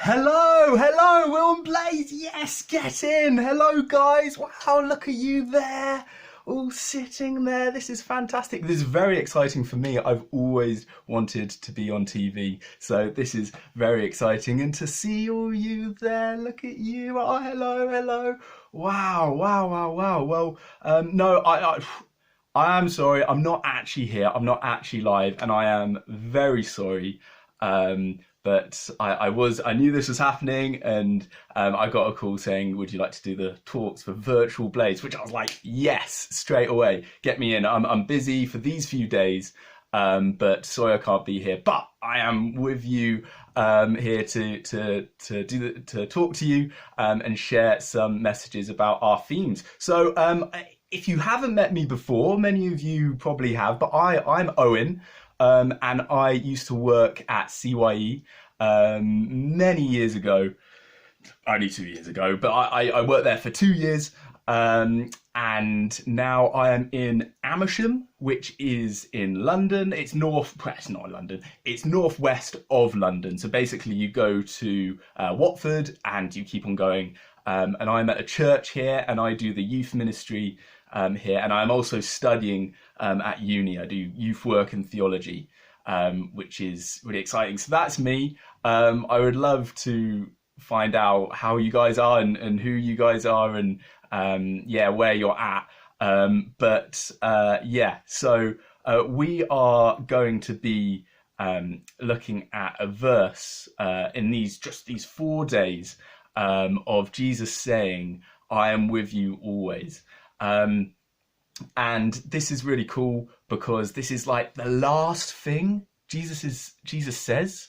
Hello, Will and Blaze. Yes, get in. Hello, guys. Wow, look at you there, all sitting there. This is fantastic. This is very exciting for me. I've always wanted to be on TV, so this is very exciting. And to see all you there, look at you. Oh, hello. Wow. Well, no, I am sorry. I'm not actually here. I'm not actually live, and I am very sorry. But I knew this was happening, and I got a call saying, would you like to do the talks for Virtual Blaze? Which I was like, yes, straight away, get me in. I'm busy for these few days, but sorry I can't be here. But I am with you here to talk to you and share some messages about our themes. So if you haven't met me before, many of you probably have, but I'm Owen. And I used to work at CYE many years ago, only 2 years ago, but I worked there for 2 years. And now I am in Amersham, which is in London. It's it's not London, it's northwest of London. So basically you go to Watford and you keep on going. And I'm at a church here and I do the youth ministry here, and I'm also studying at uni. I do youth work and theology, which is really exciting. So that's me. I would love to find out how you guys are and who you guys are and where you're at. So we are going to be looking at a verse in these 4 days of Jesus saying, "I am with you always." And this is really cool because this is like the last thing Jesus says.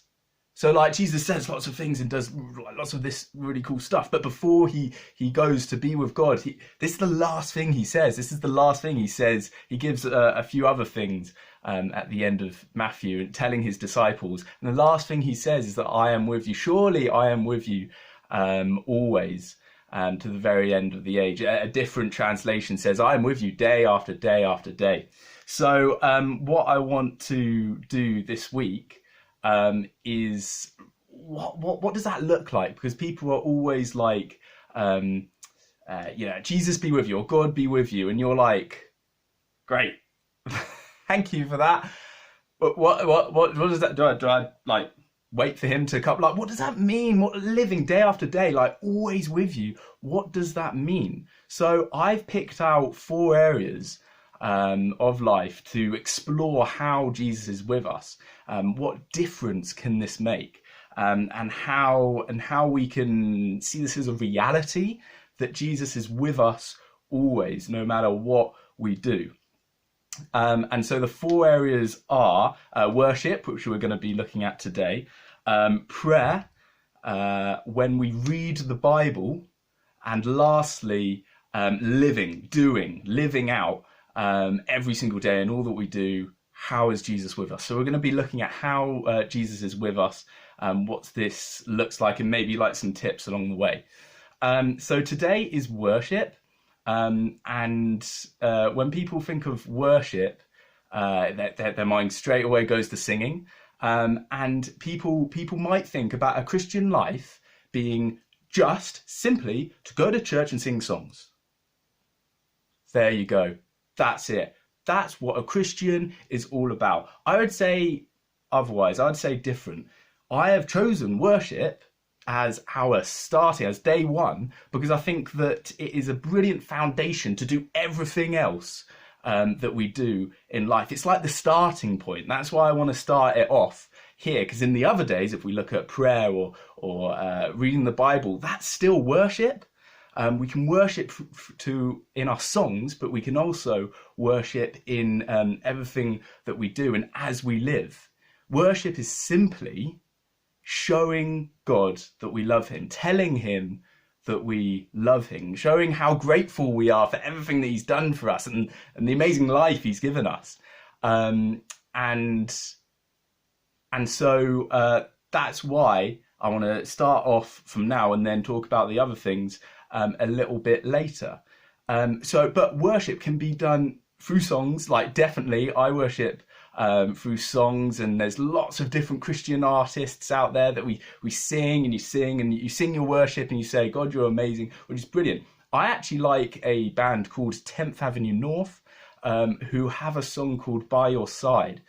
So like Jesus says lots of things and does lots of this really cool stuff, but before he goes to be with God, this is the last thing he says. This is the last thing he says. He gives a few other things at the end of Matthew, telling his disciples, and the last thing he says is that I am with you. Surely I am with you always. To the very end of the age. A different translation says, I am with you day after day after day. So what I want to do this week is, what does that look like? Because people are always like, Jesus be with you, or God be with you. And you're like, great, thank you for that. But what does that do? Do I like wait for him to come? Like, what does that mean? What, living day after day, like always with you, what does that mean? So I've picked out 4 areas of life to explore how Jesus is with us. What difference can this make? And how we can see this as a reality, that Jesus is with us always, no matter what we do. And so the 4 areas are worship, which we're going to be looking at today, prayer, when we read the Bible, and lastly, living out every single day and all that we do. How is Jesus with us? So we're going to be looking at how Jesus is with us, what this looks like, and maybe like some tips along the way. So today is worship. And when people think of worship, their mind straight away goes to singing. And people might think about a Christian life being just simply to go to church and sing songs. There you go. That's it. That's what a Christian is all about. I would say otherwise. I'd say different. I have chosen worship as our starting, as day one, because I think that it is a brilliant foundation to do everything else that we do in life. It's like the starting point. That's why I want to start it off here, because in the other days, if we look at prayer or reading the Bible, that's still worship. We can worship in our songs, but we can also worship in everything that we do and as we live. Worship is simply showing God that we love him, telling him that we love him, showing how grateful we are for everything that he's done for us and the amazing life he's given us. So that's why I want to start off from now and then talk about the other things a little bit later. But worship can be done through songs. Like, definitely I worship through songs, and there's lots of different Christian artists out there that we sing, and you sing your worship and you say, God, you're amazing, which is brilliant. I actually like a band called 10th Avenue North, who have a song called By Your Side.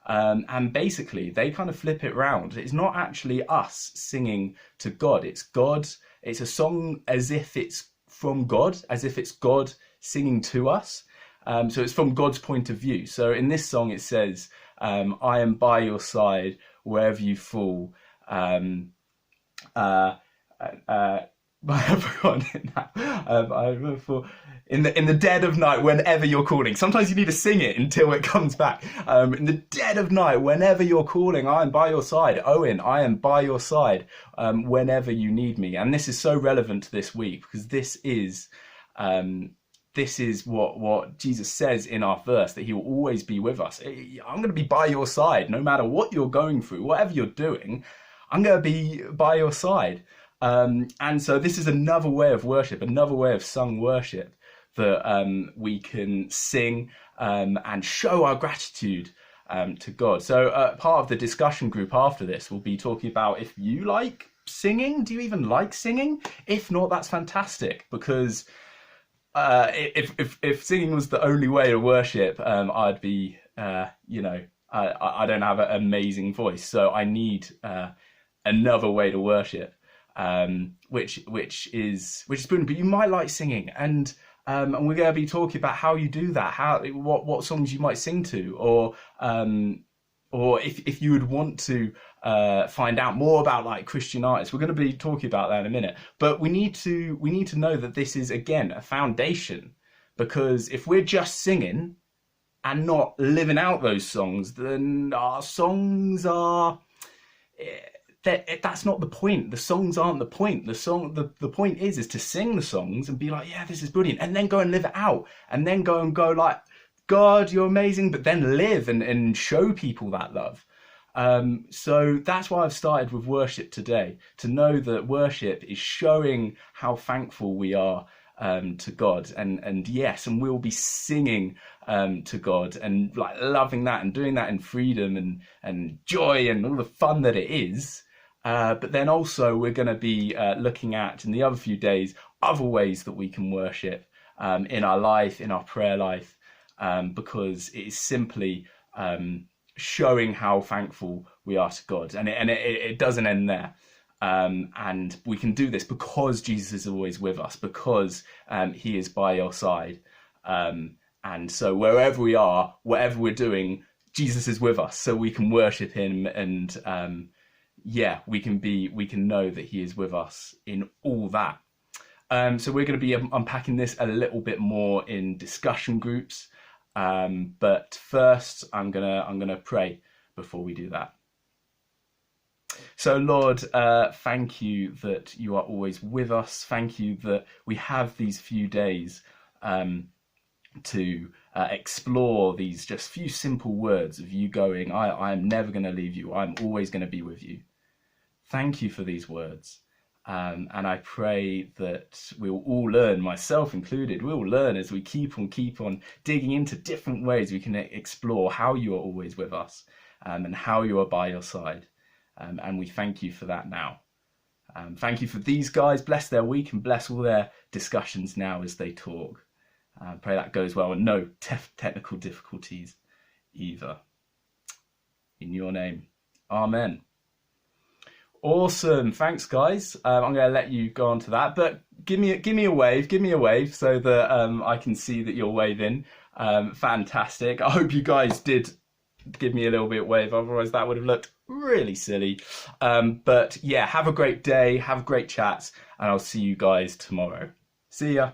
And basically they kind of flip it round. It's not actually us singing to God, it's God. It's a song as if it's from God, as if it's God singing to us. So it's from God's point of view. So in this song it says, I am by your side wherever you fall. I've forgotten it now. In the dead of night, whenever you're calling. Sometimes you need to sing it until it comes back. In the dead of night, whenever you're calling, I am by your side. Owen, I am by your side whenever you need me. And this is so relevant to this week, because this is what Jesus says in our verse, that he will always be with us. I'm going to be by your side no matter what you're going through, whatever you're doing. I'm going to be by your side. And so this is another way of worship, another way of sung worship that we can sing and show our gratitude to God. So part of the discussion group after this will be talking about if you like singing. Do you even like singing? If not, that's fantastic, because if singing was the only way to worship, I'd be, I don't have an amazing voice, so I need another way to worship. Which is brilliant. But you might like singing, and we're going to be talking about how you do that, what songs you might sing to, or if you would want to find out more about like Christian artists. We're going to be talking about that in a minute. But we need to know that this is, again, a foundation, because if we're just singing and not living out those songs, then our songs are. That's not the point. The songs aren't the point. The point is to sing the songs and be like, yeah, this is brilliant, and then go and live it out, and then go like, God, you're amazing, but then live and show people that love. So that's why I've started with worship today, to know that worship is showing how thankful we are to God, and yes, and we'll be singing to God and like loving that and doing that in freedom and joy and all the fun that it is. But then also we're going to be looking at, in the other few days, other ways that we can worship in our life, in our prayer life, because it is simply showing how thankful we are to God. And it doesn't end there. And we can do this because Jesus is always with us, because he is by your side. And so wherever we are, whatever we're doing, Jesus is with us, so we can worship him, and we can know that he is with us in all that. So we're going to be unpacking this a little bit more in discussion groups. But first, I'm gonna pray before we do that. So Lord, thank you that you are always with us. Thank you that we have these few days to explore these just few simple words of you going, I am never going to leave you. I'm always going to be with you. Thank you for these words. And I pray that we'll all learn, myself included, we'll learn as we keep on digging into different ways we can explore how you are always with us, and how you are by your side. And we thank you for that now. Thank you for these guys. Bless their week and bless all their discussions now as they talk. Pray that goes well, and no technical difficulties either. In your name, amen. Awesome, thanks guys. I'm going to let you go on to that, but give me a wave so that I can see that you're waving. Fantastic. I hope you guys did give me a little bit of wave, otherwise that would have looked really silly. But yeah, have a great day, have great chats, and I'll see you guys tomorrow. See ya.